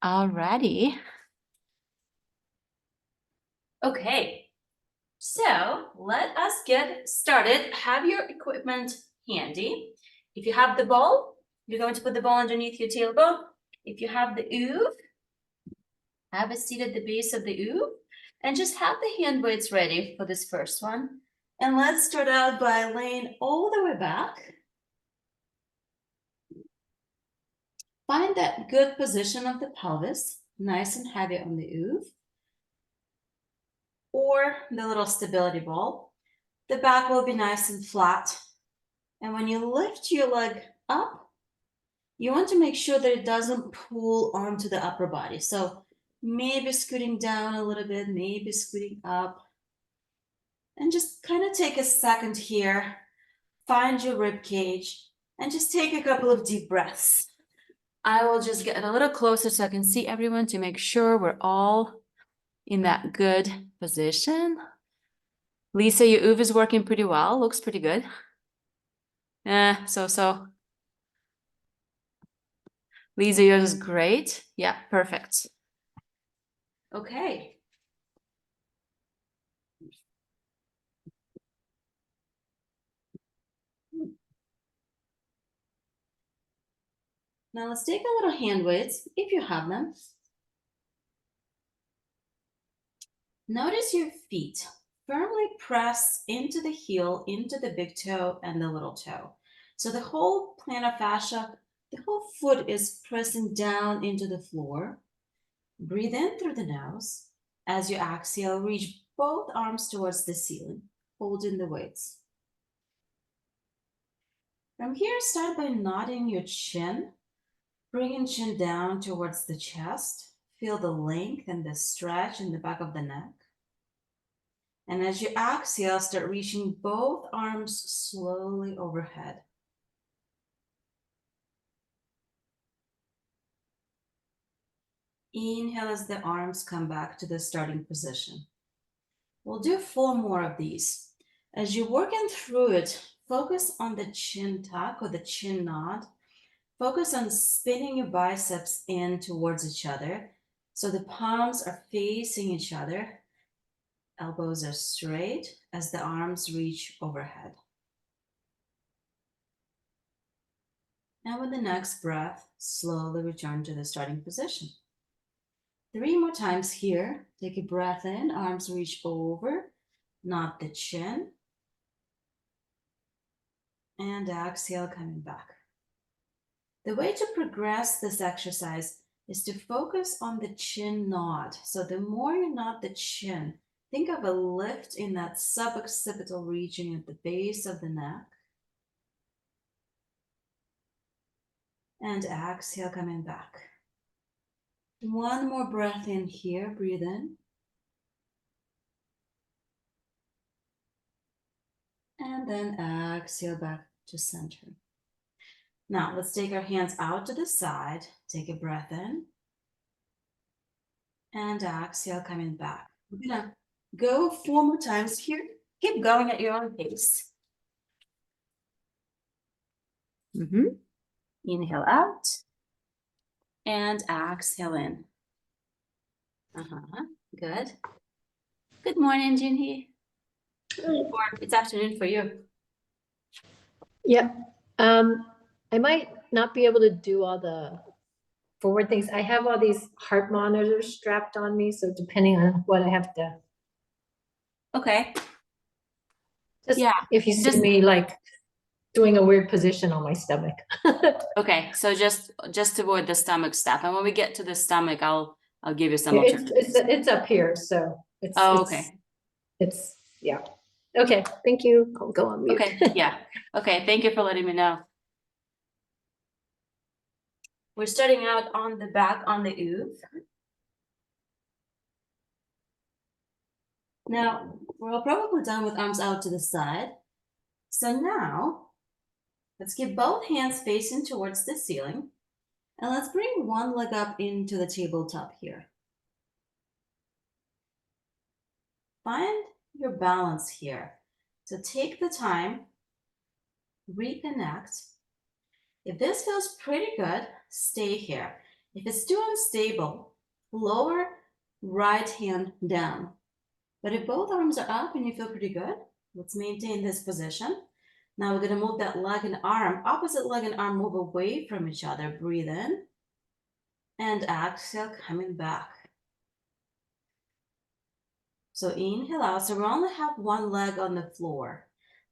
Alrighty. Okay, so let us get started. Have your equipment handy. If you have the ball, you're going to put the ball underneath your tailbone. If you have the OOV, have a seat at the base of the OOV and just have the hand weights ready for this first one. And let's start out by laying all the way back. Find that good position of the pelvis, nice and heavy on the OOV, or the little stability ball. The back will be nice and flat. And when you lift your leg up, you want to make sure that it doesn't pull onto the upper body. So maybe scooting down a little bit, maybe scooting up. And just kind of take a second here, find your rib cage, and just take a couple of deep breaths. I will just get a little closer so I can see everyone to make sure we're all in that good position. Lisa, your OOV is working pretty well. Looks pretty good. So. Lisa, yours is great. Yeah, perfect. Okay. Now let's take a little hand weights, if you have them. Notice your feet firmly press into the heel, into the big toe and the little toe. So the whole plantar fascia, the whole foot is pressing down into the floor. Breathe in through the nose. As you exhale, reach both arms towards the ceiling, holding the weights. From here, start by nodding your chin, bringing chin down towards the chest. Feel the length and the stretch in the back of the neck. And as you exhale, start reaching both arms slowly overhead. Inhale as the arms come back to the starting position. We'll do 4 more of these. As you're working through it, focus on the chin tuck or the chin nod. Focus on spinning your biceps in towards each other. So the palms are facing each other. Elbows are straight as the arms reach overhead. And with the next breath, slowly return to the starting position. 3 more times here. Take a breath in, arms reach over, nod the chin. And exhale, coming back. The way to progress this exercise is to focus on the chin nod. So the more you nod the chin, think of a lift in that suboccipital region at the base of the neck. And exhale, coming back. 1 more breath in here, breathe in. And then exhale back to center. Now let's take our hands out to the side, take a breath in. And exhale, coming back. We're gonna go 4 more times here. Keep going at your own pace. Inhale out. And exhale in. Good. Good morning, Jinhee. Or it's afternoon for you. Yep. I might not be able to do all the forward things. I have all these heart monitors strapped on me, so depending on what I have to. Okay. Yeah. If you see me like doing a weird position on my stomach. Okay, so just avoid the stomach stuff, and when we get to the stomach, I'll give you some. It's up here, so it's. Oh, okay. It's yeah. Okay, thank you. I'll go on mute. Okay, yeah. Okay, thank you for letting me know. We're starting out on the back on the OOV. Now, we're all probably done with arms out to the side. So now, let's keep both hands facing towards the ceiling. And let's bring one leg up into the tabletop here. Find your balance here. So take the time, reconnect. If this feels pretty good, stay here. If it's too unstable, lower right hand down. But if both arms are up and you feel pretty good, let's maintain this position. Now we're gonna move that leg and arm, opposite leg and arm move away from each other. Breathe in and exhale, coming back. So inhale out, so we only have one leg on the floor.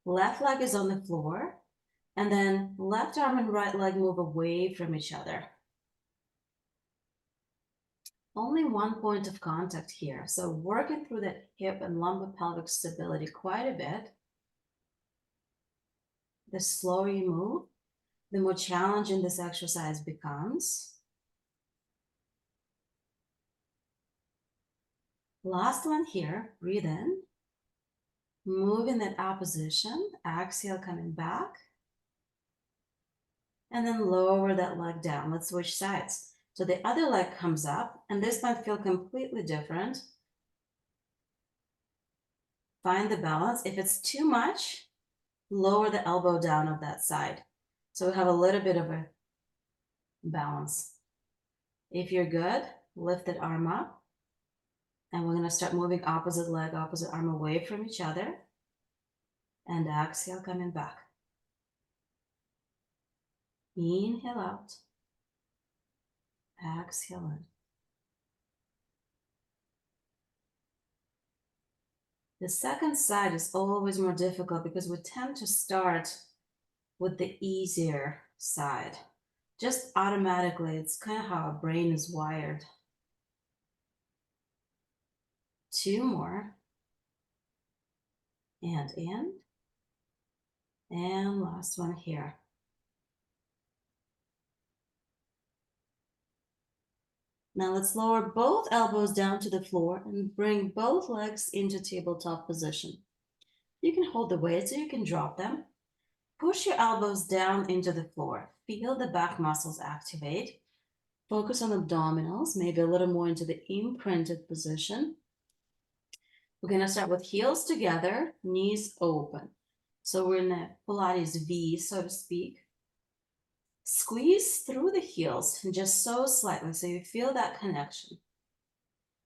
Left leg is on the floor, and then left arm and right leg move away from each other. Only one point of contact here. So working through that hip and lumbar pelvic stability quite a bit. The slower you move, the more challenging this exercise becomes. Last one here, breathe in. Move in that opposition, exhale coming back. And then lower that leg down. Let's switch sides. So the other leg comes up, and this might feel completely different. Find the balance. If it's too much, lower the elbow down of that side. So we have a little bit of a balance. If you're good, lift that arm up. And we're gonna start moving opposite leg, opposite arm away from each other. And exhale, coming back. Inhale out. Exhale in. The second side is always more difficult because we tend to start with the easier side. Just automatically, it's kind of how our brain is wired. 2 more. And in. And last one here. Now let's lower both elbows down to the floor and bring both legs into tabletop position. You can hold the weight so you can drop them. Push your elbows down into the floor. Feel the back muscles activate. Focus on abdominals, maybe a little more into the imprinted position. We're gonna start with heels together, knees open. So we're in a Pilates V, so to speak. Squeeze through the heels, just so slightly, so you feel that connection.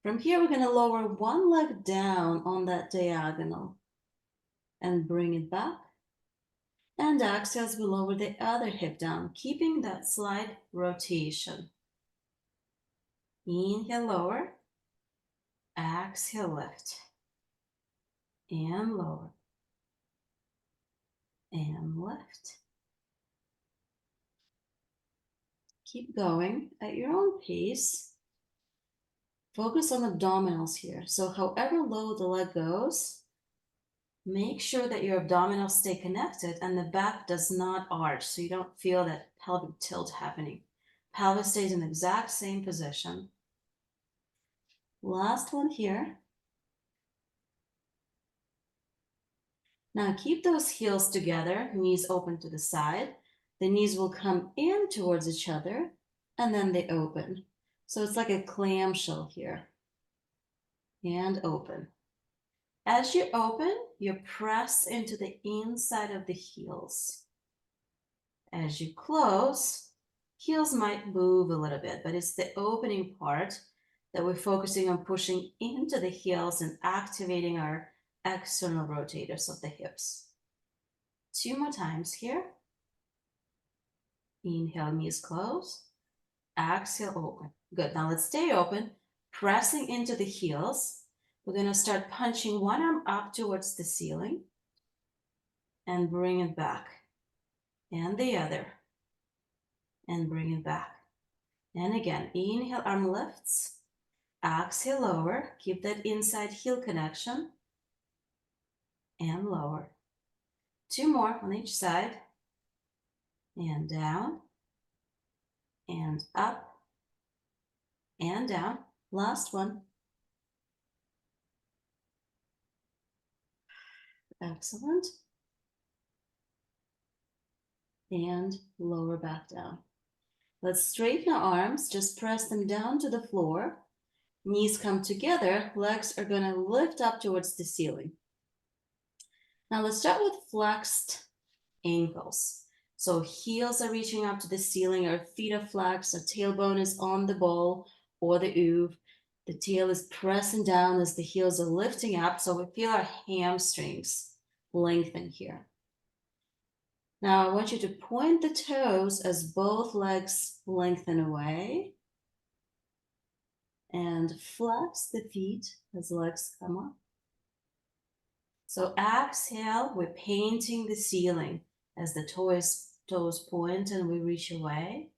From here, we're gonna lower one leg down on that diagonal and bring it back. And exhale as we lower the other hip down, keeping that slight rotation. Inhale, lower. Exhale, lift. And lower. And lift. Keep going at your own pace. Focus on abdominals here. So however low the leg goes, make sure that your abdominals stay connected and the back does not arch so you don't feel that pelvic tilt happening. Pelvis stays in the exact same position. Last one here. Now keep those heels together, knees open to the side. The knees will come in towards each other and then they open. So it's like a clamshell here. And open. As you open, you press into the inside of the heels. As you close, heels might move a little bit, but it's the opening part that we're focusing on, pushing into the heels and activating our external rotators of the hips. 2 more times here. Inhale, knees close. Exhale, open. Good. Now let's stay open, pressing into the heels. We're going to start punching one arm up towards the ceiling and bring it back. And the other. And bring it back. And again, inhale, arm lifts. Exhale, lower. Keep that inside heel connection. And lower. 2 more on each side. And down. And up. And down. Last one. Excellent. And lower back down. Let's straighten our arms, just press them down to the floor. Knees come together, legs are gonna lift up towards the ceiling. Now let's start with flexed ankles. So heels are reaching up to the ceiling, our feet are flexed, our tailbone is on the ball or the OOV. The tail is pressing down as the heels are lifting up, so we feel our hamstrings lengthen here. Now I want you to point the toes as both legs lengthen away and flex the feet as legs come up. So exhale, we're painting the ceiling as the toes point and we reach away.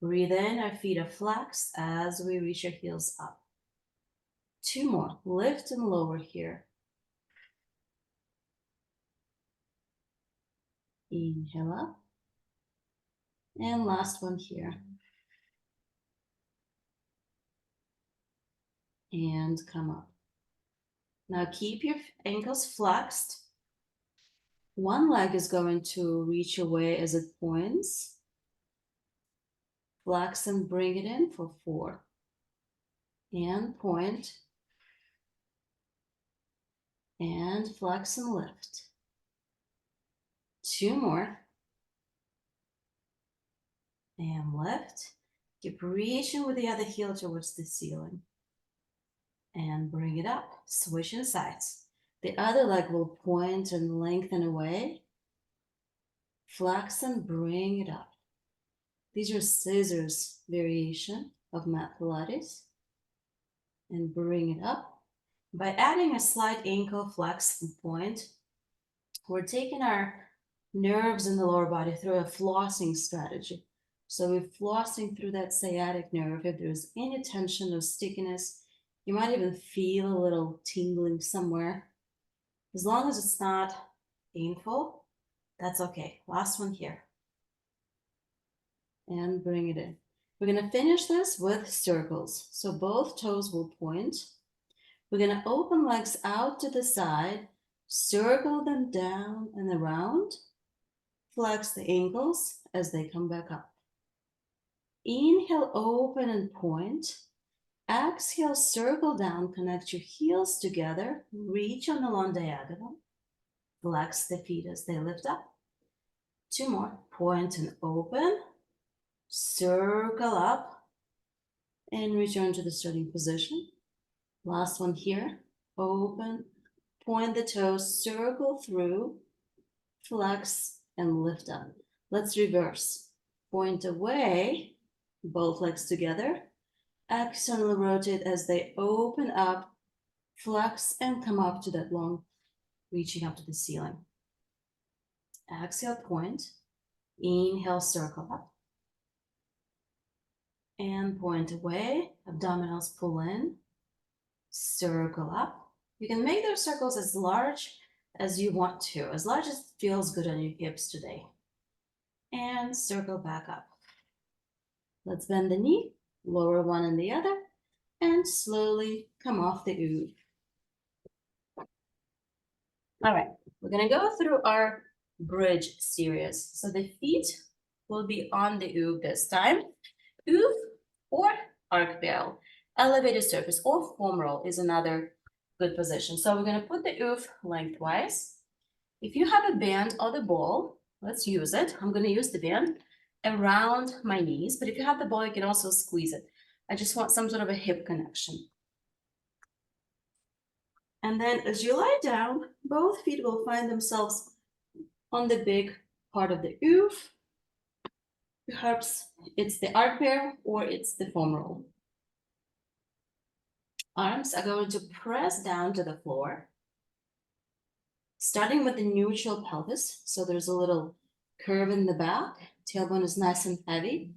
Breathe in, our feet are flexed as we reach our heels up. 2 more, lift and lower here. Inhale up. And last one here. And come up. Now keep your ankles flexed. One leg is going to reach away as it points. Flex and bring it in for 4. And point. And flex and lift. 2 more. And lift. Keep reaching with the other heel towards the ceiling. And bring it up. Switching sides. The other leg will point and lengthen away. Flex and bring it up. These are scissors variation of mat Pilates. And bring it up. By adding a slight ankle flex and point, we're taking our nerves in the lower body through a flossing strategy. So we're flossing through that sciatic nerve. If there's any tension or stickiness, you might even feel a little tingling somewhere. As long as it's not painful, that's okay. Last one here. And bring it in. We're going to finish this with circles. So both toes will point. We're going to open legs out to the side, circle them down and around, flex the ankles as they come back up. Inhale, open and point. Exhale, circle down, connect your heels together, reach on the long diagonal, flex the feet as they lift up. 2 more, point and open, circle up, and return to the starting position. Last one here, open, point the toes, circle through, flex, and lift up. Let's reverse. Point away, both legs together, externally rotate as they open up, flex, and come up to that long, reaching up to the ceiling. Exhale, point, inhale, circle up, and point away, abdominals pull in, circle up. You can make those circles as large as you want to, as large as feels good on your hips today. And circle back up. Let's bend the knee, lower one and the other, and slowly come off the OOV. All right, we're gonna go through our bridge series. So the feet will be on the OOV this time. OOV or arc barrel, elevated surface or foam roll is another good position. So we're gonna put the OOV lengthwise. If you have a band or the ball, let's use it. I'm gonna use the band around my knees, but if you have the ball, you can also squeeze it. I just want some sort of a hip connection. And then as you lie down, both feet will find themselves on the big part of the OOV. Perhaps it's the arc barrel or it's the foam roll. Arms are going to press down to the floor, starting with the neutral pelvis. So there's a little curve in the back. Tailbone is nice and heavy.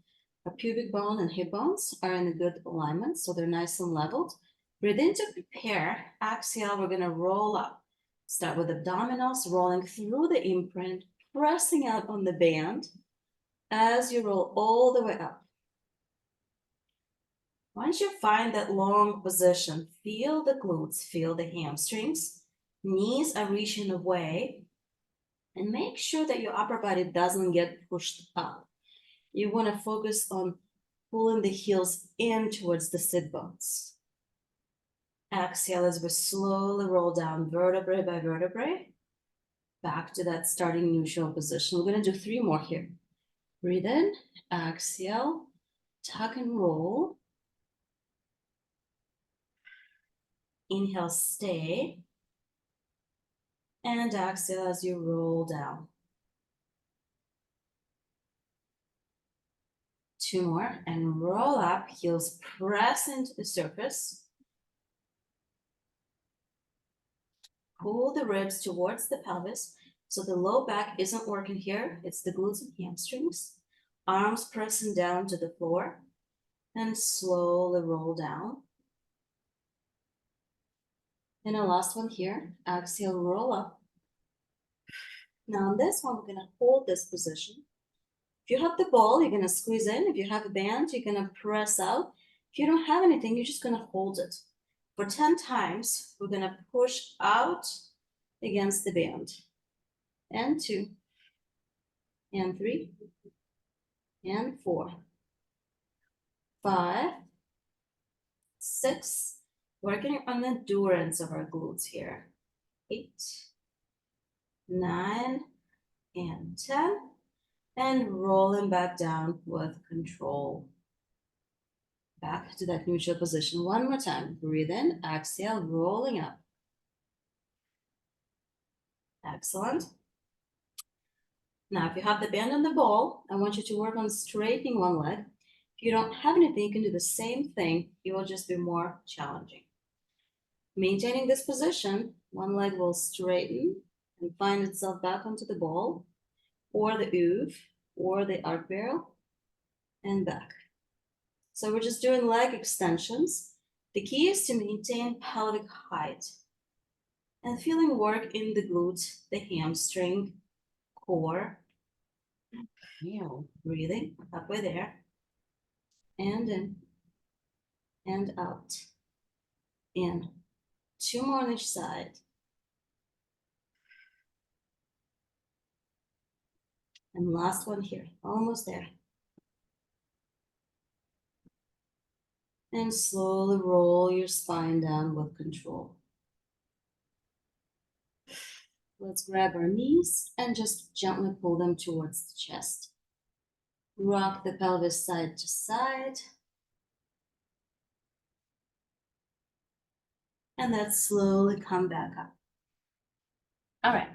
Our pubic bone and hip bones are in a good alignment, so they're nice and leveled. Breathe in to prepare. Exhale, we're going to roll up. Start with abdominals, rolling through the imprint, pressing out on the band as you roll all the way up. Once you find that long position, feel the glutes, feel the hamstrings. Knees are reaching away. And make sure that your upper body doesn't get pushed up. You want to focus on pulling the heels in towards the sit bones. Exhale as we slowly roll down vertebrae by vertebrae. back to that starting neutral position. We're gonna do 3 more here. Breathe in, exhale, tuck and roll. Inhale, stay. And exhale as you roll down. 2 more, and roll up, heels press into the surface. Pull the ribs towards the pelvis, so the low back isn't working here, it's the glutes and hamstrings. Arms pressing down to the floor, and slowly roll down. And a last one here, exhale, roll up. Now on this one, we're gonna hold this position. If you have the ball, you're gonna squeeze in. If you have a band, you're gonna press out. If you don't have anything, you're just gonna hold it. For 10 times, we're gonna push out against the band. And 2, and 3, and 4, 5, 6. Working on the endurance of our glutes here. 8, 9, and 10. And rolling back down with control. Back to that neutral position. One more time. Breathe in, exhale, rolling up. Excellent. Now, if you have the band on the ball, I want you to work on straightening one leg. If you don't have anything, you can do the same thing. It will just be more challenging. Maintaining this position, one leg will straighten and find itself back onto the ball, or the OOV, or the arc barrel, and back. So we're just doing leg extensions. The key is to maintain pelvic height and feeling work in the glutes, the hamstring, core. Breathing halfway there, and in, and out, in. 2 more on each side. And last one here, almost there. And slowly roll your spine down with control. Let's grab our knees and just gently pull them towards the chest. Rock the pelvis side to side. And then slowly come back up. All right.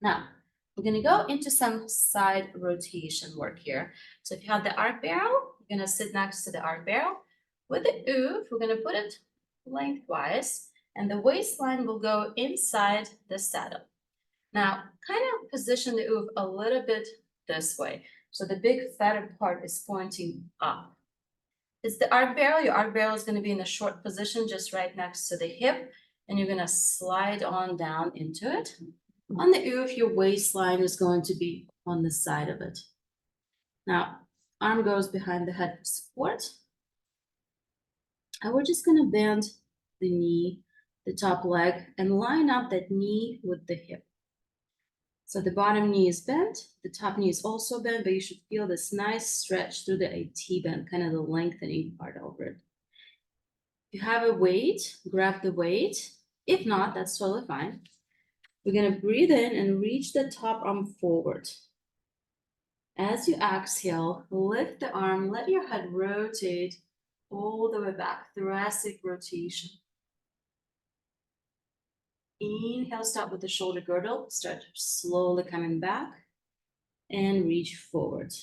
Now, we're gonna go into some side rotation work here. So if you have the arc barrel, you're gonna sit next to the arc barrel. With the OOV, we're gonna put it lengthwise, and the waistline will go inside the saddle. Now, kind of position the OOV a little bit this way. So the big fatter part is pointing up. It's the arc barrel. Your arc barrel is gonna be in a short position just right next to the hip, and you're gonna slide on down into it. On the OOV, your waistline is going to be on the side of it. Now, arm goes behind the head for support. And we're just gonna bend the knee, the top leg, and line up that knee with the hip. So the bottom knee is bent, the top knee is also bent, but you should feel this nice stretch through the AT bend, kind of the lengthening part over it. If you have a weight, grab the weight. If not, that's totally fine. We're gonna breathe in and reach the top arm forward. As you exhale, lift the arm, let your head rotate all the way back, thoracic rotation. Inhale, start with the shoulder girdle, start slowly coming back and reach forward.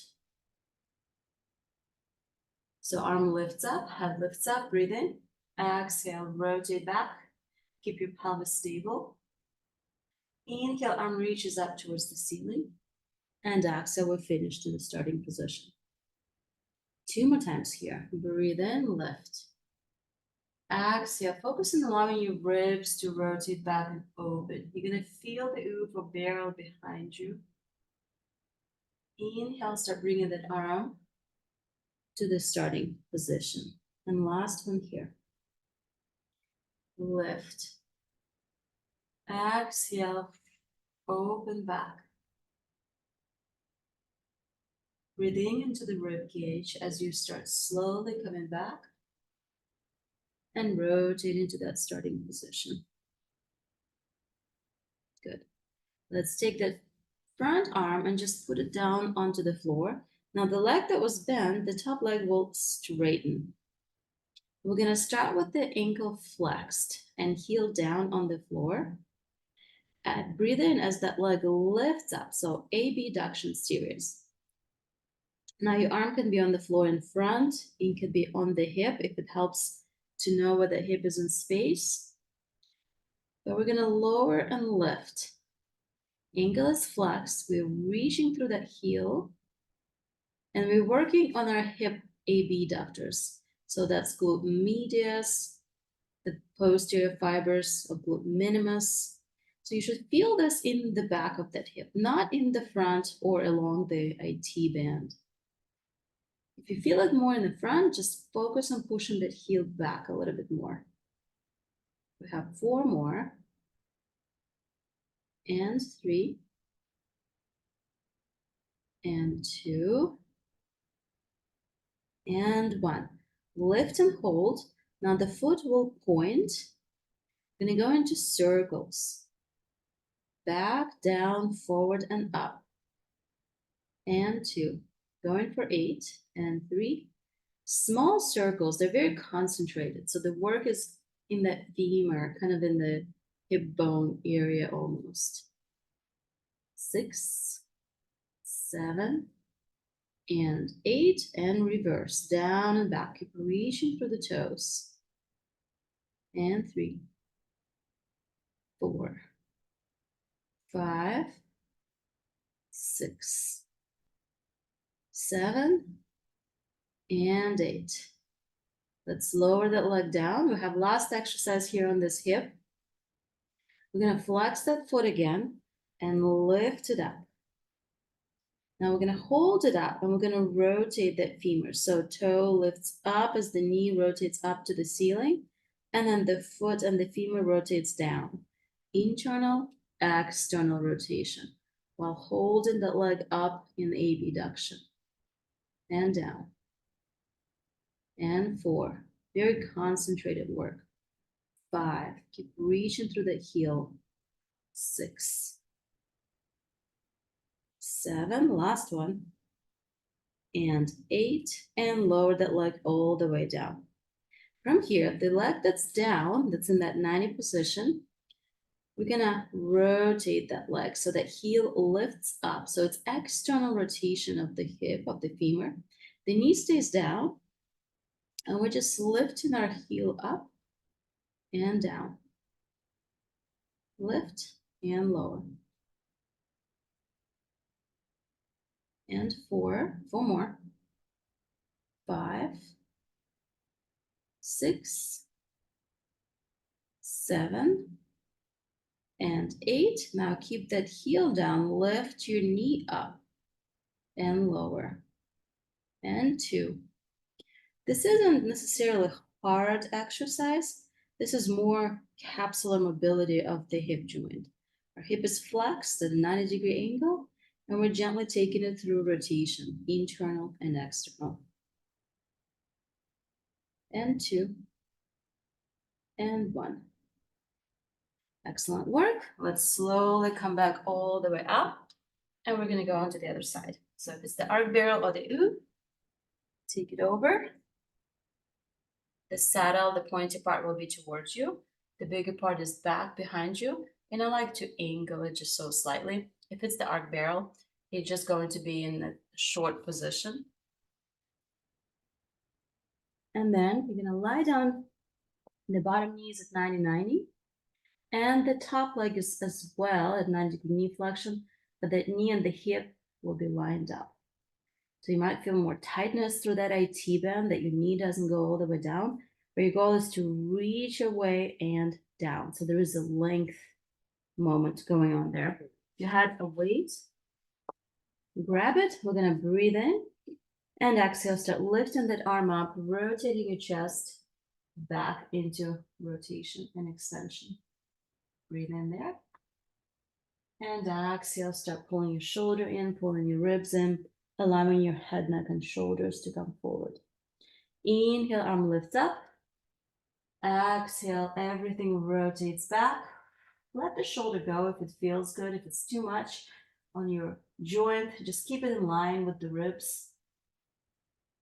So arm lifts up, head lifts up, breathe in, exhale, rotate back, keep your pelvis stable. Inhale, arm reaches up towards the ceiling, and exhale, we're finished in the starting position. 2 more times here. Breathe in, lift. Exhale, focus on allowing your ribs to rotate back and open. You're gonna feel the OOV barrel behind you. Inhale, start bringing that arm to the starting position. And last one here. Lift. Exhale, open back. Breathing into the rib cage as you start slowly coming back and rotate into that starting position. Good. Let's take that front arm and just put it down onto the floor. Now the leg that was bent, the top leg will straighten. We're gonna start with the ankle flexed and heel down on the floor. And breathe in as that leg lifts up, so abduction series. Now your arm can be on the floor in front, it could be on the hip if it helps to know where the hip is in space. But we're gonna lower and lift. Ankle is flexed, we're reaching through that heel, and we're working on our hip abductors. So that's glute medius, the posterior fibers of glute minimus. So you should feel this in the back of that hip, not in the front or along the IT band. If you feel it more in the front, just focus on pushing that heel back a little bit more. We have 4 more, and 3, and 2, and 1. Lift and hold. Now the foot will point. We're gonna go into circles. Back, down, forward, and up. And 2. Going for 8, and 3. Small circles, they're very concentrated. So the work is in that femur, kind of in the hip bone area almost. 6, 7, and 8, and reverse, down and back. Keep reaching through the toes. And 3, 4, 5, 6, 7, and 8. Let's lower that leg down. We have last exercise here on this hip. We're gonna flex that foot again and lift it up. Now we're gonna hold it up and we're gonna rotate that femur. So toe lifts up as the knee rotates up to the ceiling, and then the foot and the femur rotates down. Internal, external rotation, while holding that leg up in abduction. And down. And 4, very concentrated work. 5, keep reaching through that heel. 6, 7, last one, and 8, and lower that leg all the way down. From here, the leg that's down, that's in that 90 position, we're gonna rotate that leg so that heel lifts up. So it's external rotation of the hip, of the femur. The knee stays down, and we're just lifting our heel up and down. Lift and lower. And 4 more. 5, 6, 7, and 8. Now keep that heel down, lift your knee up and lower. And 2. This isn't necessarily hard exercise. This is more capsular mobility of the hip joint. Our hip is flexed at a 90-degree angle, and we're gently taking it through rotation, internal and external. And 2, and 1. Excellent work. Let's slowly come back all the way up, and we're gonna go on to the other side. So if it's the arc barrel or the OOV, take it over. The saddle, the pointy part will be towards you. The bigger part is back behind you, and I like to angle it just so slightly. If it's the arc barrel, it's just going to be in a short position. And then you're gonna lie down. The bottom knee is at 90-90. And the top leg is as well at 90-degree knee flexion, but the knee and the hip will be lined up. So you might feel more tightness through that IT band, that your knee doesn't go all the way down, but your goal is to reach away and down. So there is a length moment going on there. If you had a weight, grab it. We're gonna breathe in and exhale, start lifting that arm up, rotating your chest back into rotation and extension. Breathe in there. And exhale, start pulling your shoulder in, pulling your ribs in, allowing your head, neck, and shoulders to come forward. Inhale, arm lifts up. Exhale, everything rotates back. let the shoulder go if it feels good. If it's too much on your joint, just keep it in line with the ribs.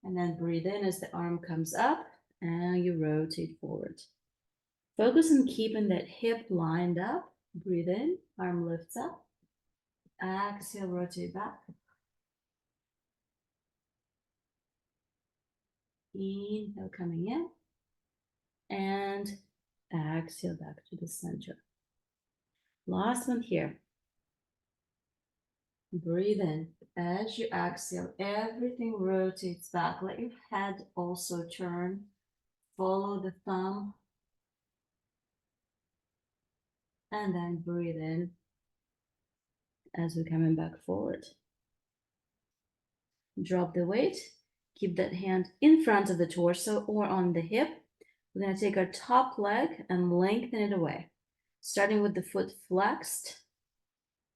And then breathe in as the arm comes up and you rotate forward. Focus on keeping that hip lined up. Breathe in, arm lifts up. Exhale, rotate back. Inhale, coming in. And exhale back to the center. Last one here. Breathe in. As you exhale, everything rotates back. Let your head also turn. Follow the thumb. And then breathe in as we're coming back forward. Drop the weight. Keep that hand in front of the torso or on the hip. We're going to take our top leg and lengthen it away. Starting with the foot flexed.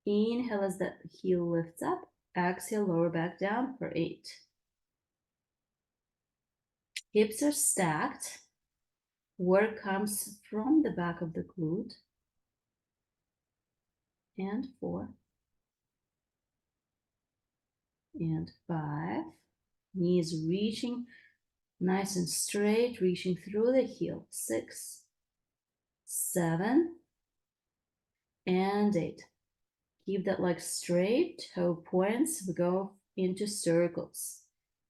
Inhale as that heel lifts up. Exhale, lower back down for 8. Hips are stacked. Work comes from the back of the glute. And 4. And 5. Knees reaching nice and straight, reaching through the heel. 6, 7, and 8. Keep that leg straight, toe points. We go into circles.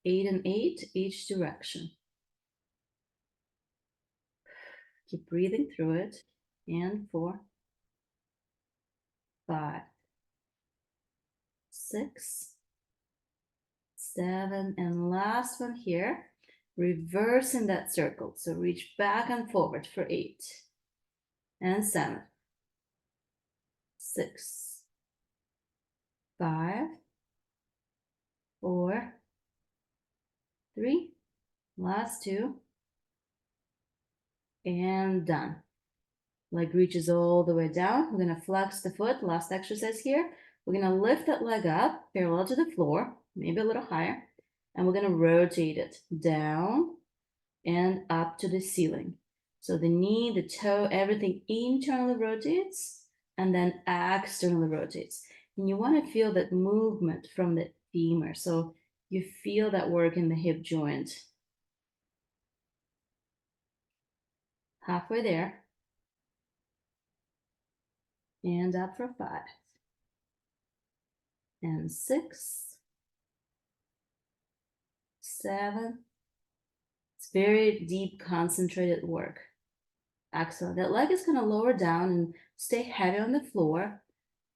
8 and 8, each direction. Keep breathing through it. And 4, 5, 6, 7, and last one here. Reversing that circle. So reach back and forward for 8, and 7, 6, 5, 4, 3, last 2, and done. Leg reaches all the way down. We're going to flex the foot. Last exercise here. We're going to lift that leg up parallel to the floor, maybe a little higher, and we're going to rotate it down and up to the ceiling. So the knee, the toe, everything internally rotates and then externally rotates. And you want to feel that movement from the femur. So you feel that work in the hip joint. Halfway there. And up for 5. And 6, 7. It's very deep, concentrated work. Excellent. That leg is going to lower down and stay heavy on the floor.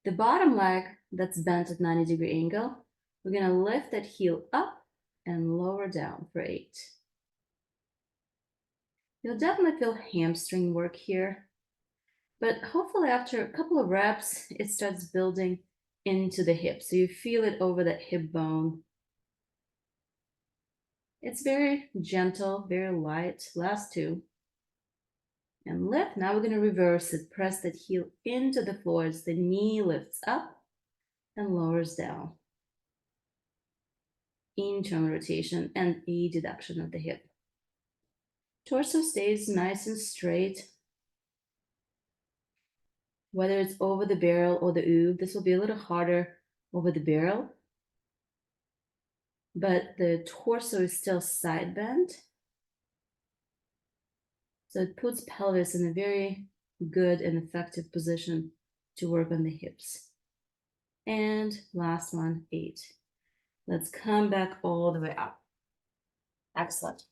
The bottom leg that's bent at 90-degree angle, we're going to lift that heel up and lower down for 8. You'll definitely feel hamstring work here, but hopefully after a couple of reps, it starts building into the hip. So you feel it over that hip bone. It's very gentle, very light. Last 2. And lift. Now we're going to reverse it. Press that heel into the floor as the knee lifts up and lowers down. Internal rotation and a deduction of the hip. Torso stays nice and straight. Whether it's over the barrel or the OOV, this will be a little harder over the barrel. But the torso is still side bent. So it puts pelvis in a very good and effective position to work on the hips. And last one, 8. Let's come back all the way up. Excellent.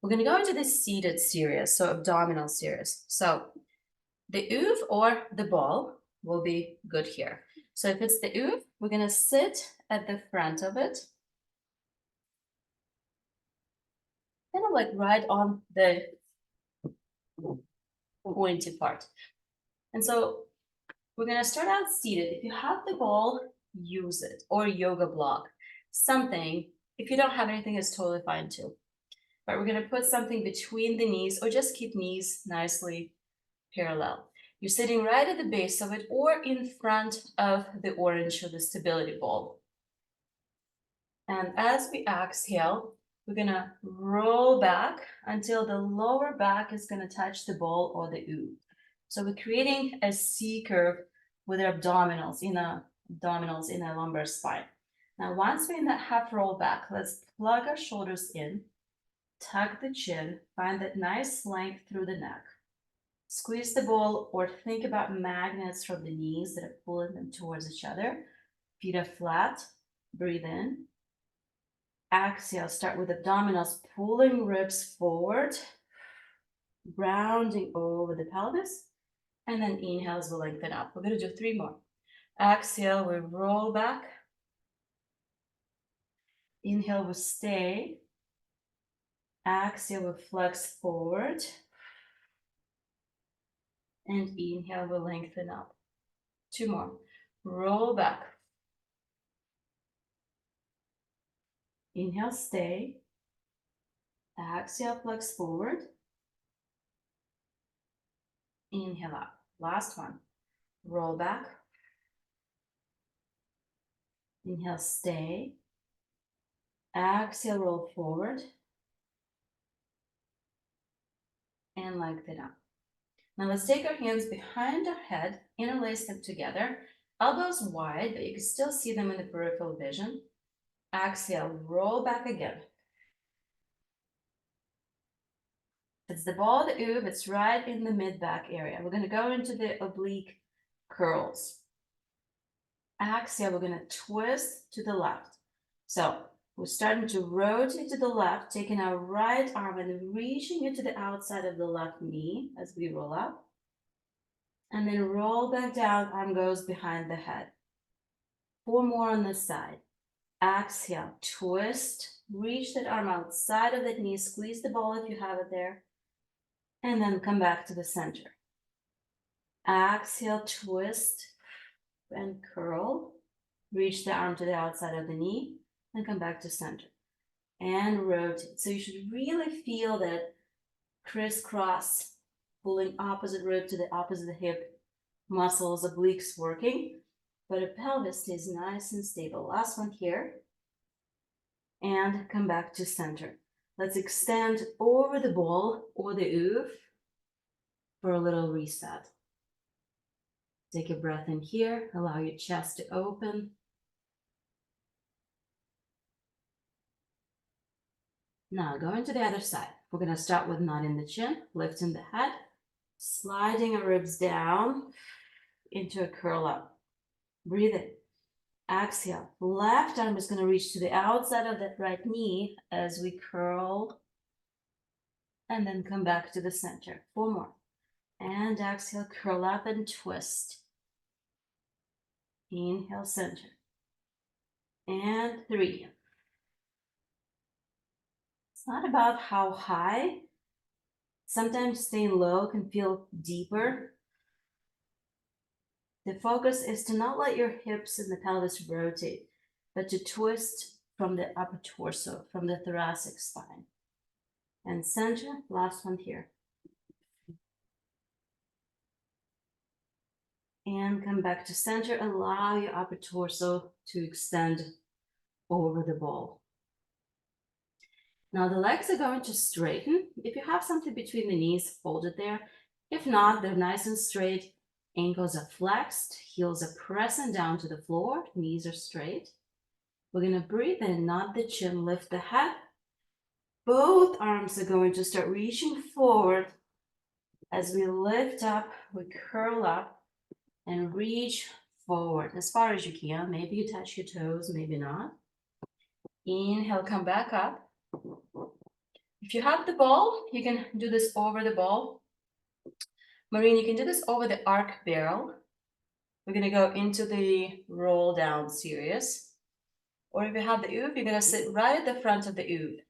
We're going to go into the seated series, so abdominal series. So the OOV or the ball will be good here. So if it's the OOV, we're going to sit at the front of it. Kind of like right on the pointy part. And so we're going to start out seated. If you have the ball, use it, or yoga block. Something, if you don't have anything, it's totally fine too. But we're going to put something between the knees, or just keep knees nicely parallel. You're sitting right at the base of it or in front of the orange or the stability ball. And as we exhale, we're going to roll back until the lower back is going to touch the ball or the OOV. So we're creating a C curve with our abdominals in a lumbar spine. Now, once we're in that half roll back, let's plug our shoulders in, tuck the chin, find that nice length through the neck. Squeeze the ball or think about magnets from the knees that are pulling them towards each other. Feet are flat, breathe in. Exhale, start with abdominals, pulling ribs forward, rounding over the pelvis, and then inhales will lengthen up. We're gonna do 3 more. Exhale, we roll back. Inhale, we stay. Exhale, we flex forward. And inhale, we lengthen up. 2 more. Roll back. Inhale, stay. Exhale, flex forward. Inhale up. Last one. Roll back. Inhale, stay. Exhale, roll forward. And lengthen up. Now let's take our hands behind our head, interlace them together, elbows wide, but you can still see them in the peripheral vision. Exhale, roll back again. It's the ball of the OOV, it's right in the mid-back area. We're gonna go into the oblique curls. Exhale, we're gonna twist to the left. So we're starting to rotate to the left, taking our right arm and reaching it to the outside of the left knee as we roll up. And then roll back down, arm goes behind the head. 4 more on this side. Exhale, twist, reach that arm outside of that knee, squeeze the ball if you have it there, and then come back to the center. Exhale, twist and curl, reach the arm to the outside of the knee, and come back to center. And rotate. So you should really feel that crisscross, pulling opposite rib to the opposite hip, muscles, obliques working, but the pelvis stays nice and stable. Last one here. And come back to center. Let's extend over the ball or the OOV for a little reset. Take a breath in here, allow your chest to open. Now going to the other side. We're gonna start with nodding the chin, lifting the head, sliding our ribs down into a curl up. Breathe in. Exhale. Left arm is gonna reach to the outside of that right knee as we curl and then come back to the center. 4 more. And exhale, curl up and twist. Inhale, center. And 3. It's not about how high. Sometimes staying low can feel deeper. The focus is to not let your hips and the pelvis rotate, but to twist from the upper torso, from the thoracic spine. And center, last one here. And come back to center. Allow your upper torso to extend over the ball. Now the legs are going to straighten. If you have something between the knees, hold it there. If not, they're nice and straight. Ankles are flexed, heels are pressing down to the floor, knees are straight. We're gonna breathe in, nod the chin, lift the head. Both arms are going to start reaching forward. As we lift up, we curl up and reach forward as far as you can. Maybe you touch your toes, maybe not. Inhale, come back up. If you have the ball, you can do this over the ball. Marine, you can do this over the arc barrel. We're gonna go into the roll down series. Or if you have the OOV, you're gonna sit right at the front of the OOV. If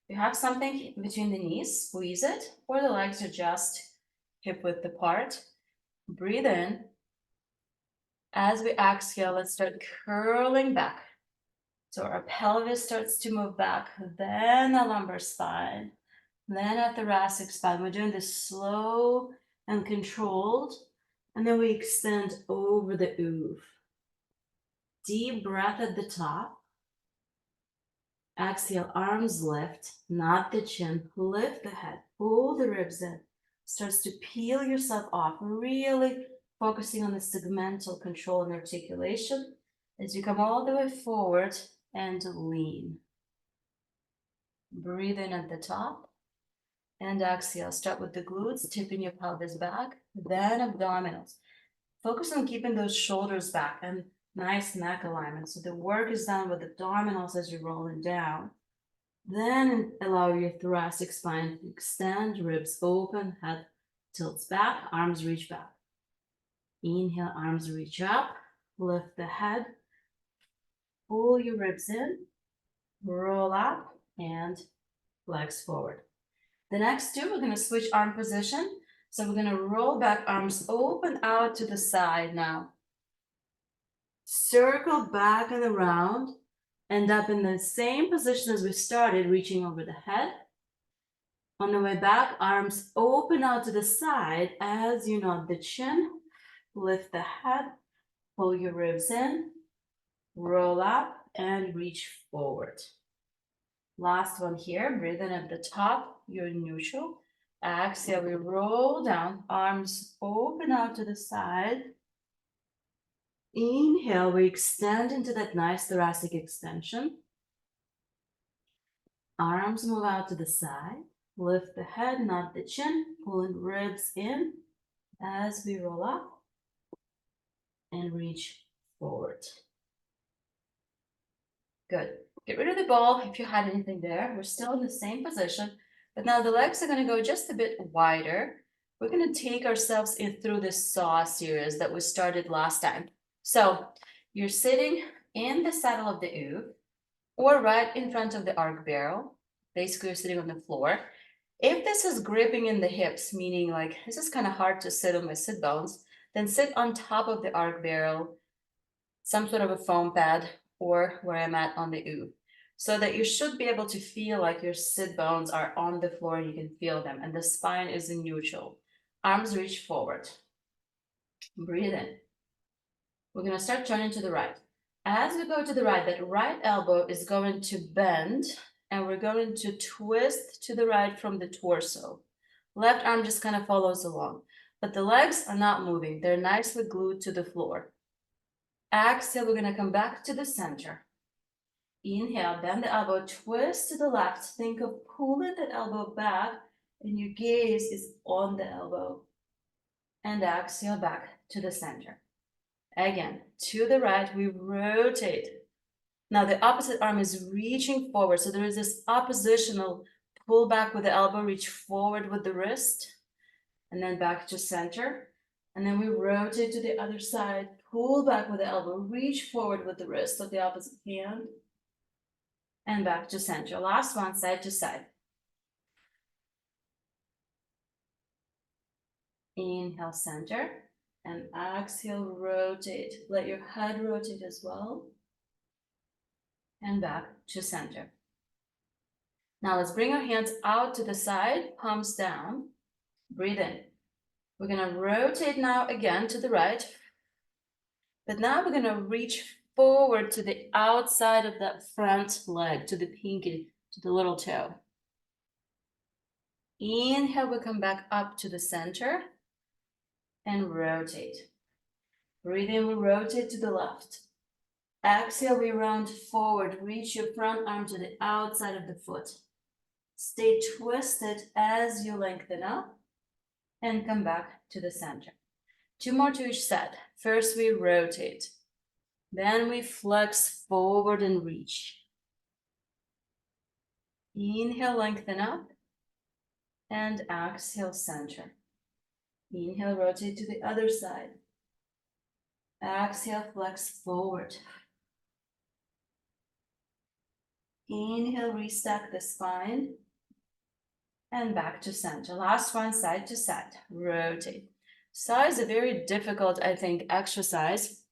you have something between the knees, squeeze it, or the legs are just hip width apart. Breathe in. As we exhale, let's start curling back. So our pelvis starts to move back, then the lumbar spine, then a thoracic spine. We're doing this slow and controlled, and then we extend over the OOV. Deep breath at the top. Exhale, arms lift, nod the chin, lift the head, pull the ribs in, starts to peel yourself off, really focusing on the segmental control and articulation as you come all the way forward and lean. Breathe in at the top and exhale. Start with the glutes, tipping your pelvis back, then abdominals. Focus on keeping those shoulders back and nice neck alignment. So the work is done with abdominals as you're rolling down. Then allow your thoracic spine to extend, ribs open, head tilts back, arms reach back. Inhale, arms reach up, lift the head, pull your ribs in, roll up, and flex forward. The next two, we're going to switch arm position. So we're going to roll back, arms open out to the side now. Circle back and around, end up in the same position as we started, reaching over the head. On the way back, arms open out to the side as you nod the chin, lift the head, pull your ribs in, roll up, and reach forward. Last one here, breathe in at the top, you're neutral. Exhale, we roll down, arms open out to the side. Inhale, we extend into that nice thoracic extension. Arms move out to the side. Lift the head, nod the chin, pulling ribs in as we roll up and reach forward. Good. Get rid of the ball if you had anything there. We're still in the same position, but now the legs are going to go just a bit wider. We're going to take ourselves in through this saw series that we started last time. So you're sitting in the saddle of the OOV or right in front of the arc barrel. Basically, you're sitting on the floor. If this is gripping in the hips, meaning like this is kind of hard to sit on my sit bones, then sit on top of the arc barrel, some sort of a foam pad, or where I'm at on the OOV, so that you should be able to feel like your sit bones are on the floor and you can feel them, and the spine is in neutral. Arms reach forward. Breathe in. We're going to start turning to the right. As we go to the right, that right elbow is going to bend, and we're going to twist to the right from the torso. Left arm just kind of follows along, but the legs are not moving. They're nicely glued to the floor. Exhale, we're going to come back to the center. Inhale, bend the elbow, twist to the left. Think of pulling that elbow back, and your gaze is on the elbow. And exhale, back to the center. Again, to the right, we rotate. Now the opposite arm is reaching forward. So there is this oppositional pull back with the elbow, reach forward with the wrist, and then back to center. And then we rotate to the other side, pull back with the elbow, reach forward with the wrist of the opposite hand, and back to center. Last one, side to side. Inhale, center, and exhale, rotate. Let your head rotate as well. And back to center. Now let's bring our hands out to the side, palms down. Breathe in. We're going to rotate now again to the right. But now we're going to reach forward to the outside of that front leg, to the pinky, to the little toe. Inhale, we come back up to the center and rotate. Breathe in, we rotate to the left. Exhale, we round forward, reach your front arm to the outside of the foot. Stay twisted as you lengthen up and come back to the center. Two more to each side. First, we rotate. Then we flex forward and reach. Inhale, lengthen up, and exhale, center. Inhale, rotate to the other side. Exhale, flex forward. Inhale, restack the spine, and back to center. Last one, side to side, rotate. Saw is a very difficult, I think, exercise,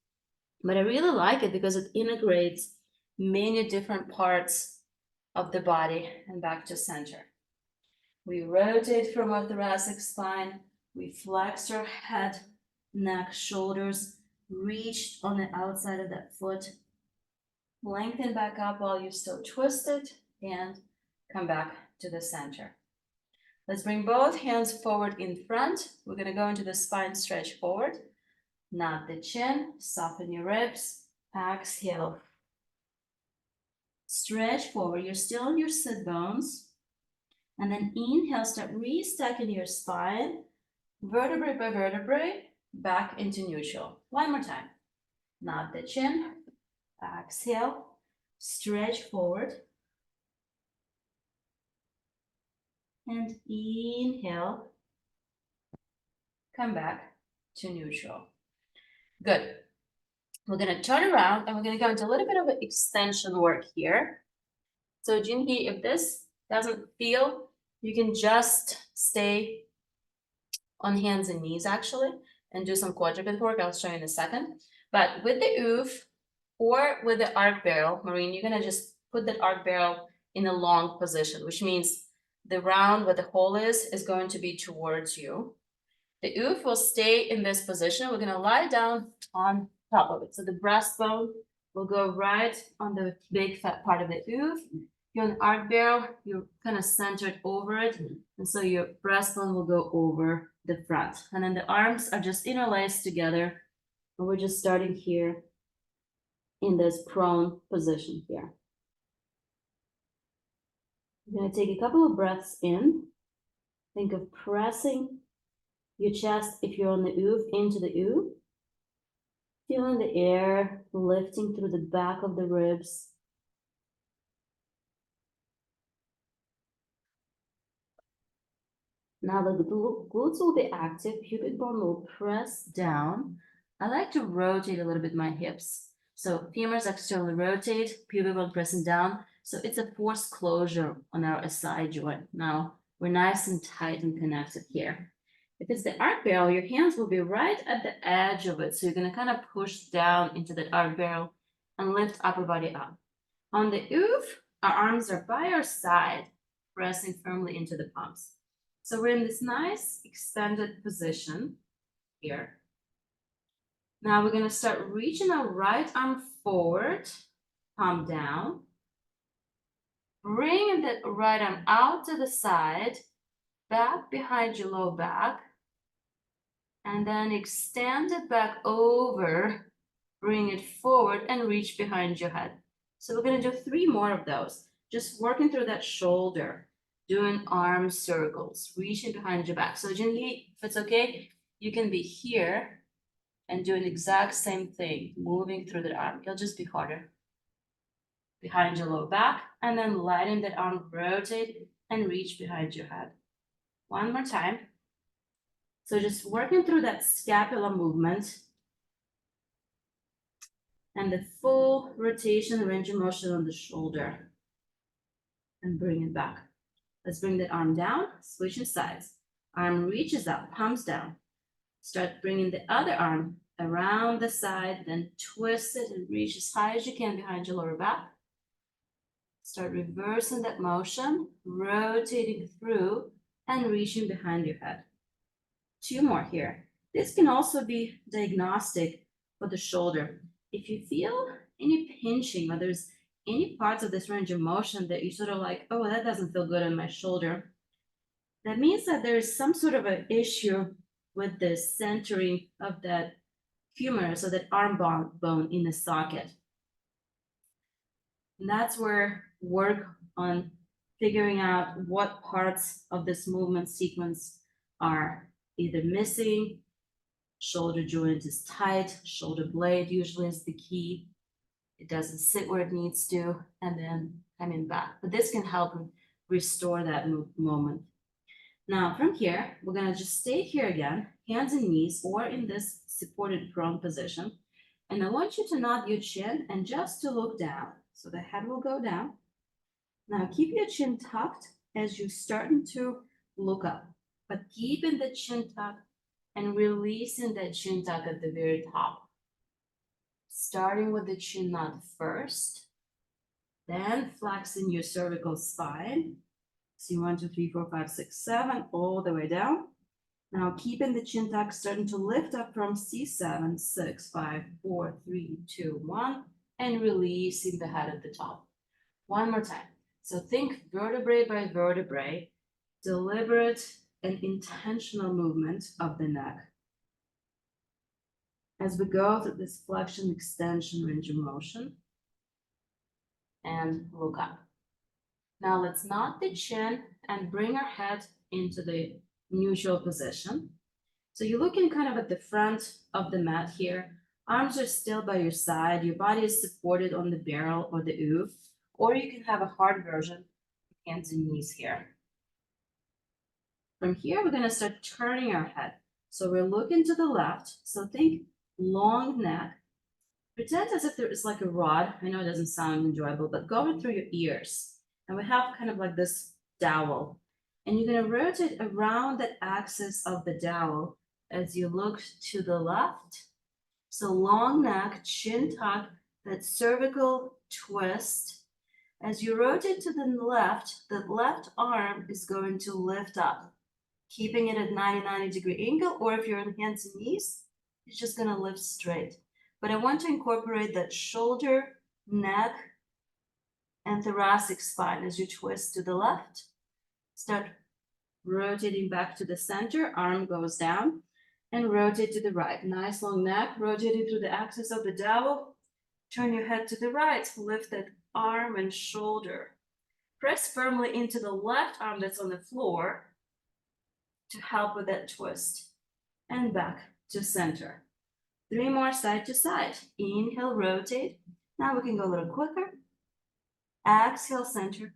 but I really like it because it integrates many different parts of the body and back to center. We rotate from our thoracic spine, we flex our head, neck, shoulders, reach on the outside of that foot, lengthen back up while you're still twisted, and come back to the center. Let's bring both hands forward in front. We're gonna go into the spine stretch forward. Nod the chin, soften your ribs, exhale. Stretch forward, you're still on your sit bones. And then inhale, start restacking your spine, vertebrae by vertebrae, back into neutral. One more time. Nod the chin, exhale, stretch forward. And inhale, come back to neutral. Good. We're gonna turn around and we're gonna go into a little bit of an extension work here. So Jinhee, if this doesn't feel, you can just stay on hands and knees actually and do some quadruped work. I'll show you in a second. But with the OOV or with the arc barrel, Maureen, you're gonna just put that arc barrel in a long position, which means the round where the hole is going to be towards you. The OOV will stay in this position. We're gonna lie down on top of it. So the breastbone will go right on the big fat part of the OOV. You're on the arc barrel, you're kind of centered over it. And so your breastbone will go over the front. And then the arms are just interlaced together. And we're just starting here in this prone position here. You're gonna take a couple of breaths in. Think of pressing your chest, if you're on the OOV, into the OOV. Feeling the air lifting through the back of the ribs. Now the glutes will be active, pubic bone will press down. I like to rotate a little bit my hips. So femurs externally rotate, pubic bone pressing down. So it's a forced closure on our SI joint. Now we're nice and tight and connected here. If it's the arc barrel, your hands will be right at the edge of it. So you're gonna kind of push down into that arc barrel and lift upper body up. On the OOV, our arms are by our side, pressing firmly into the palms. So we're in this nice extended position here. Now we're gonna start reaching our right arm forward, palm down. Bring that right arm out to the side, back behind your low back. And then extend it back over, bring it forward and reach behind your head. So we're gonna do 3 more of those. Just working through that shoulder, doing arm circles, reaching behind your back. So Jinhee, if it's okay, you can be here and do an exact same thing, moving through the arm. It'll just be harder. Behind your low back, and then letting that arm rotate and reach behind your head. One more time. So just working through that scapula movement and the full rotation, range of motion on the shoulder. And bring it back. Let's bring the arm down, switching sides. Arm reaches up, palms down. Start bringing the other arm around the side, then twist it and reach as high as you can behind your lower back. Start reversing that motion, rotating through and reaching behind your head. 2 more here. This can also be diagnostic for the shoulder. If you feel any pinching or there's any parts of this range of motion that you sort of like, oh, that doesn't feel good in my shoulder, that means that there is some sort of an issue with the centering of that femur, so that arm bone in the socket. And that's where work on figuring out what parts of this movement sequence are either missing, shoulder joint is tight, shoulder blade usually is the key. It doesn't sit where it needs to, and then coming back. But this can help restore that moment. Now from here, we're gonna just stay here again, hands and knees, or in this supported prone position. And I want you to nod your chin and just to look down. So the head will go down. Now keep your chin tucked as you're starting to look up, but keeping the chin tucked and releasing that chin tuck at the very top. Starting with the chin nod first, then flexing your cervical spine. See 1, 2, 3, 4, 5, 6, 7, all the way down. Now keeping the chin tuck, starting to lift up from C7, 6, 5, 4, 3, 2, 1, and releasing the head at the top. One more time. So think vertebrae by vertebrae, deliberate and intentional movement of the neck as we go through this flexion, extension, range of motion, and look up. Now let's knot the chin and bring our head into the neutral position. So you're looking kind of at the front of the mat here. Arms are still by your side. Your body is supported on the barrel or the OOV, or you can have a hard version, hands and knees here. From here, we're gonna start turning our head. So we're looking to the left. So think long neck. Pretend as if there is like a rod. I know it doesn't sound enjoyable, but go through your ears. And we have kind of like this dowel. And you're gonna rotate around that axis of the dowel as you look to the left. So long neck, chin tuck, that cervical twist. As you rotate to the left arm is going to lift up, keeping it at 90-degree angle, or if you're on hands and knees, it's just gonna lift straight. But I want to incorporate that shoulder, neck, and thoracic spine as you twist to the left. Start rotating back to the center, arm goes down, and rotate to the right. Nice long neck, rotating through the axis of the dowel. Turn your head to the right, lift that arm and shoulder. Press firmly into the left arm that's on the floor to help with that twist. And back to center. 3 more side to side. Inhale, rotate. Now we can go a little quicker. Exhale, center.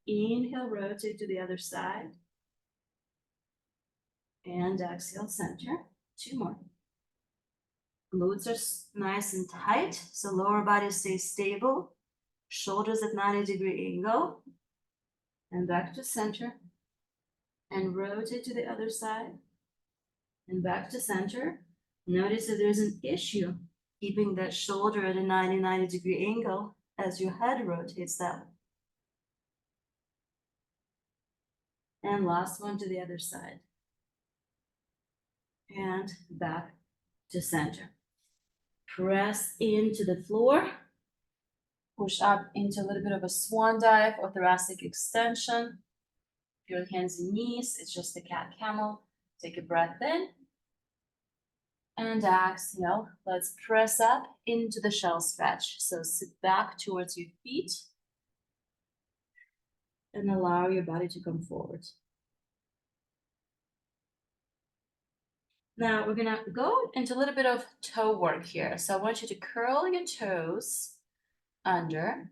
Inhale, rotate to the other side. And exhale, center. 2 more. Glutes are nice and tight, so lower body stays stable. Shoulders at 90-degree angle. And back to center. And rotate to the other side. And back to center. Notice that there's an issue keeping that shoulder at a 90-degree angle as your head rotates that way. And last one to the other side. And back to center. Press into the floor. Push up into a little bit of a swan dive or thoracic extension. If you're hands and knees, it's just a cat camel. Take a breath in. And exhale. Let's press up into the shell stretch. So sit back towards your feet and allow your body to come forward. Now we're gonna go into a little bit of toe work here. So I want you to curl your toes under.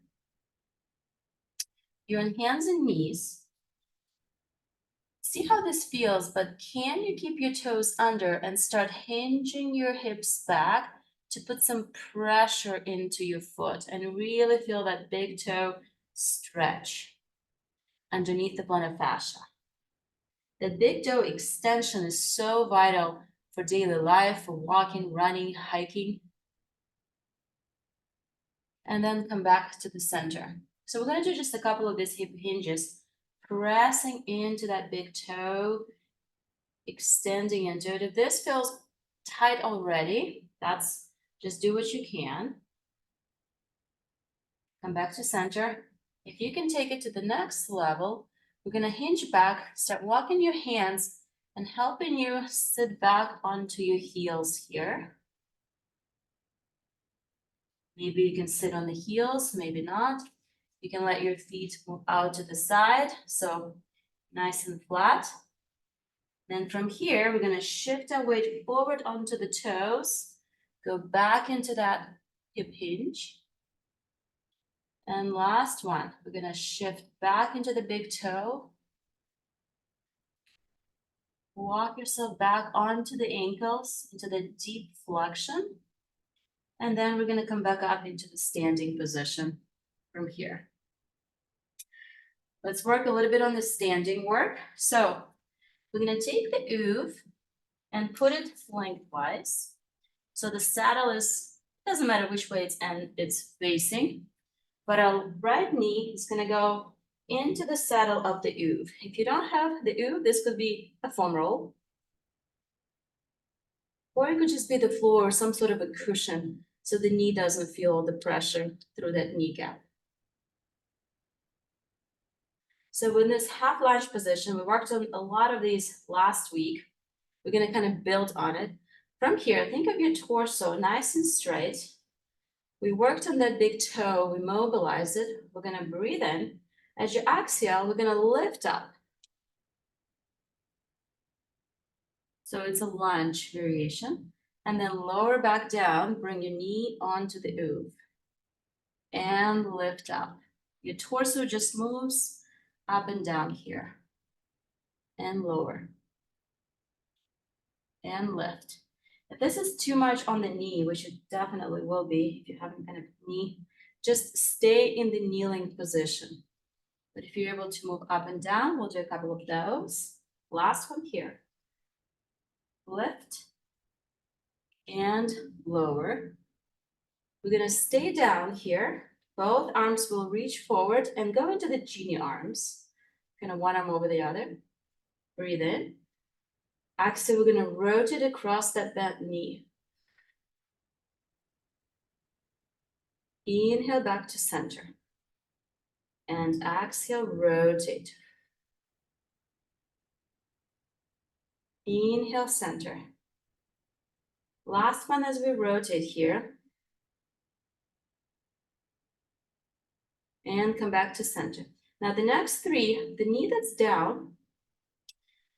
You're on hands and knees. See how this feels, but can you keep your toes under and start hinging your hips back to put some pressure into your foot and really feel that big toe stretch underneath the plantar fascia. The big toe extension is so vital for daily life, for walking, running, hiking. And then come back to the center. So we're gonna do just a couple of these hip hinges, pressing into that big toe, extending into it. If this feels tight already, that's just do what you can. Come back to center. If you can take it to the next level, we're gonna hinge back, start walking your hands and helping you sit back onto your heels here. Maybe you can sit on the heels, maybe not. You can let your feet move out to the side, so nice and flat. Then from here, we're gonna shift our weight forward onto the toes, go back into that hip hinge. And last one, we're gonna shift back into the big toe. Walk yourself back onto the ankles, into the deep flexion. And then we're gonna come back up into the standing position from here. Let's work a little bit on the standing work. So we're gonna take the OOV and put it lengthwise. So the saddle doesn't matter which way it's facing, but our right knee is gonna go into the saddle of the OOV. If you don't have the OOV, this could be a foam roll, or it could just be the floor or some sort of a cushion so the knee doesn't feel the pressure through that kneecap. So in this half lunge position, we worked on a lot of these last week. We're gonna kind of build on it. From here, think of your torso nice and straight. We worked on that big toe, we mobilized it. We're gonna breathe in. As you exhale, we're gonna lift up. So it's a lunge variation. And then lower back down, bring your knee onto the OOV. And lift up. Your torso just moves up and down here. And lower. And lift. If this is too much on the knee, which it definitely will be if you haven't kind of knee, just stay in the kneeling position. But if you're able to move up and down, we'll do a couple of those. Last one here. Lift and lower. We're gonna stay down here. Both arms will reach forward and go into the genie arms. Kind of one arm over the other. Breathe in. Exhale, we're gonna rotate across that bent knee. Inhale back to center. And exhale, rotate. Inhale, center. Last one as we rotate here. And come back to center. Now the next three, the knee that's down,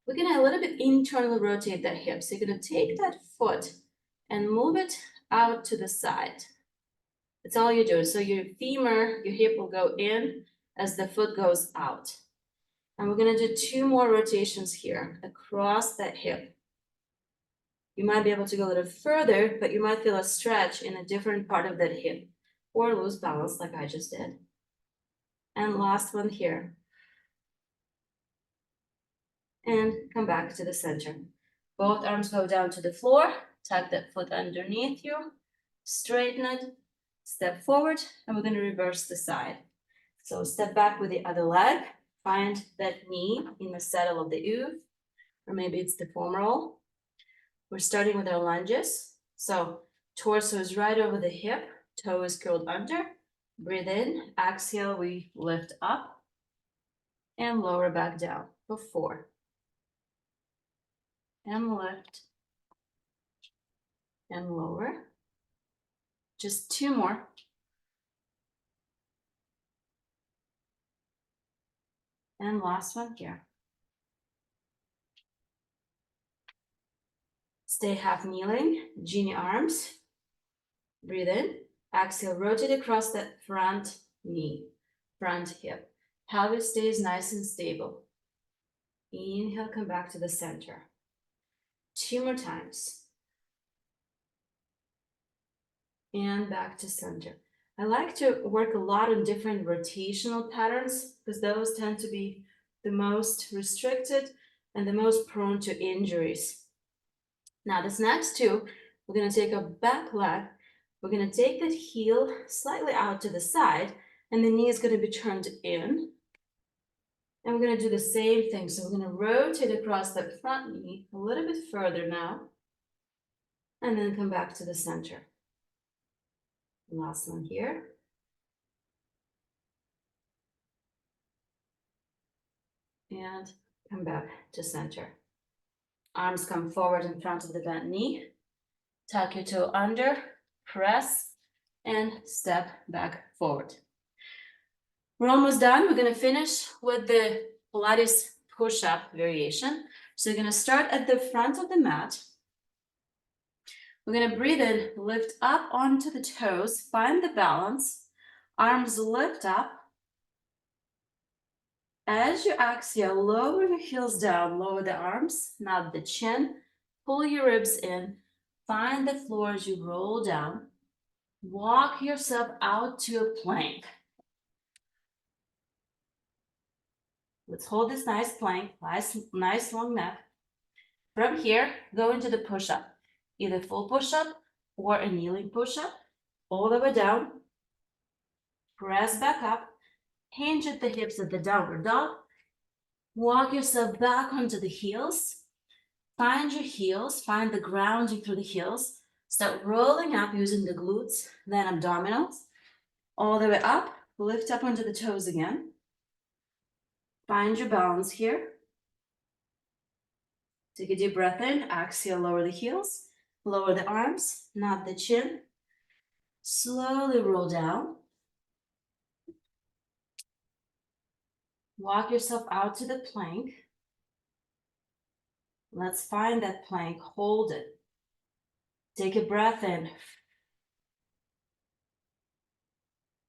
we're gonna a little bit internally rotate that hip. So you're gonna take that foot and move it out to the side. That's all you're doing. So your femur, your hip will go in as the foot goes out. And we're gonna do 2 more rotations here across that hip. You might be able to go a little further, but you might feel a stretch in a different part of that hip or lose balance like I just did. And last one here. And come back to the center. Both arms go down to the floor, tuck that foot underneath you, straighten it, step forward, and we're gonna reverse the side. So step back with the other leg, find that knee in the saddle of the OOV, or maybe it's the femoral. We're starting with our lunges. So torso is right over the hip, toe is curled under. Breathe in, exhale, we lift up and lower back down for 4. And lift and lower. Just 2 more. And last one here. Stay half kneeling, genie arms. Breathe in, exhale, rotate across that front knee, front hip. Pelvis stays nice and stable. Inhale, come back to the center. 2 more times. And back to center. I like to work a lot on different rotational patterns because those tend to be the most restricted and the most prone to injuries. Now this next 2, we're gonna take a back leg. We're gonna take that heel slightly out to the side and the knee is gonna be turned in. And we're gonna do the same thing. So we're gonna rotate across that front knee a little bit further now. And then come back to the center. Last one here. And come back to center. Arms come forward in front of the bent knee. Tuck your toe under, press, and step back forward. We're almost done. We're gonna finish with the Pilates push-up variation. So you're gonna start at the front of the mat. We're gonna breathe in, lift up onto the toes, find the balance. Arms lift up. As you exhale, lower your heels down, lower the arms, nod the chin, pull your ribs in, find the floor as you roll down. Walk yourself out to a plank. Let's hold this nice plank, nice long neck. From here, go into the push-up, either full push-up or a kneeling push-up, all the way down. Press back up, hinge at the hips at the downward dog. Walk yourself back onto the heels. Find your heels, find the grounding through the heels. Start rolling up using the glutes, then abdominals. All the way up, lift up onto the toes again. Find your balance here. Take a deep breath in, exhale, lower the heels, lower the arms, not the chin. Slowly roll down. Walk yourself out to the plank. Let's find that plank, hold it. Take a breath in.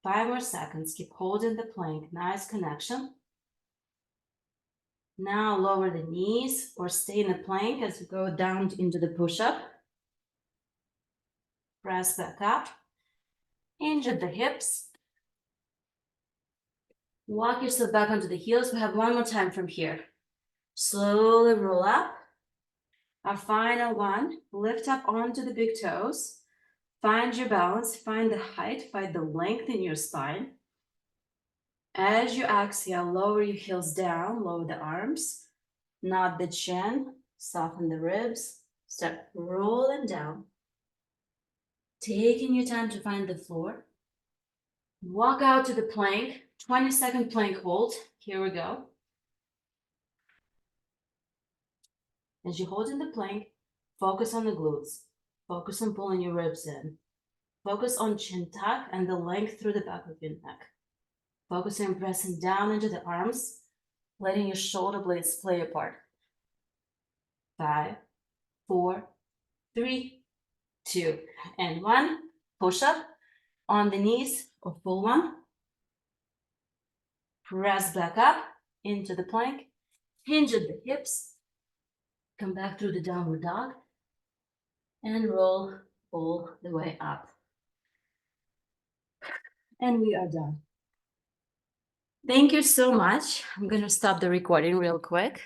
5 more seconds, keep holding the plank, nice connection. Now lower the knees or stay in the plank as you go down into the push-up. Press back up, hinge at the hips. Walk yourself back onto the heels. We have one more time from here. Slowly roll up. Our final one, lift up onto the big toes. Find your balance, find the height, find the length in your spine. As you exhale, lower your heels down, lower the arms, not the chin, soften the ribs, start rolling down. Taking your time to find the floor. Walk out to the plank, 20-second plank hold. Here we go. As you hold in the plank, focus on the glutes. Focus on pulling your ribs in. Focus on chin tuck and the length through the back of your neck. Focus on pressing down into the arms, letting your shoulder blades play apart. 5, 4, 3, 2, and 1. Push up on the knees or full one. Press back up into the plank. Hinge at the hips. Come back through the downward dog. And roll all the way up. And we are done. Thank you so much. I'm going to stop the recording real quick.